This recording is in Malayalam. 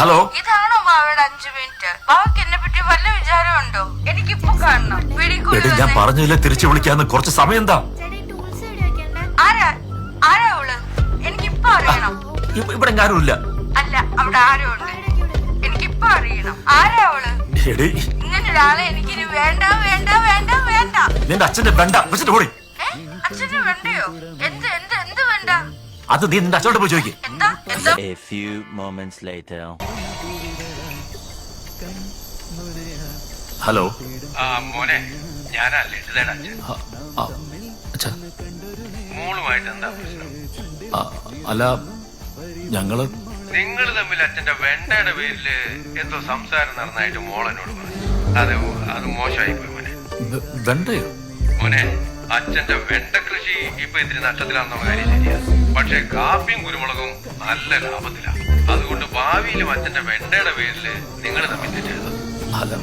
ഹലോ, ഇതാണോ ബാവയുടെ 5 മിനിറ്റ്? ബാവയ്ക്ക് എന്നെ പറ്റി വല്ല വിചാരമുണ്ടോ? എനിക്കിപ്പോ കാണണം. എടി ഞാൻ പറഞ്ഞില്ല തിരിച്ചു വിളിക്കാന്ന്. കുറച്ച് സമയം എന്താ? ആരാ അവള്? എനിക്കിപ്പോ അറിയണം. ഇവിടെ ആരും ഇല്ല. അല്ല, അവിടെ ആരോ ഉണ്ട്. എനിക്കിപ്പോ അറിയണം. ആരാ അവള്? എടി ഇങ്ങനെ ഒരാളെ എനിക്കിനി വേണ്ട വേണ്ട വേണ്ട വേണ്ട. നിന്റെ അച്ഛന്റെ വേണ്ട വെച്ചിട്ട് പോടി. അച്ഛന് വേണ്ടയോ? എന്ത് എന്ത് എന്ത് വേണ്ട? അത് നീ നിന്റെ അച്ഛനോട് പോയി ചോദിക്കും. എന്താ എന്താ? A few moments later. Hello. മോനെ, ഞാനാ ലളിതയുടെ അച്ഛൻ. അച്ഛാ, മോളുമായിട്ട് എന്താ പ്രശ്നം? അല്ല ഞങ്ങള് നിങ്ങൾ തമ്മിൽ അച്ഛന്റെ വെണ്ടയുടെ പേരില് എന്തോ സംസാരം നടന്നായിട്ട് മോൾ എന്നോട് പറഞ്ഞു. അത് മോശമായി പോയി മോനെ. വെണ്ടയോ? മോനെ, അച്ഛന്റെ വെണ്ട കൃഷി ഇപ്പൊ ഇത്തിരി നഷ്ടത്തിലാണെന്നുള്ള കാര്യം ശരിയാ. പക്ഷെ കാപ്പിയും കുരുമുളകും നല്ല ലാഭത്തിലാണ്. അതുകൊണ്ട് ഭാവിയിലും അച്ഛന്റെ വെണ്ടയുടെ പേരില് നിങ്ങൾ തമ്മിൽ തെറ്റരുത്. അല്ല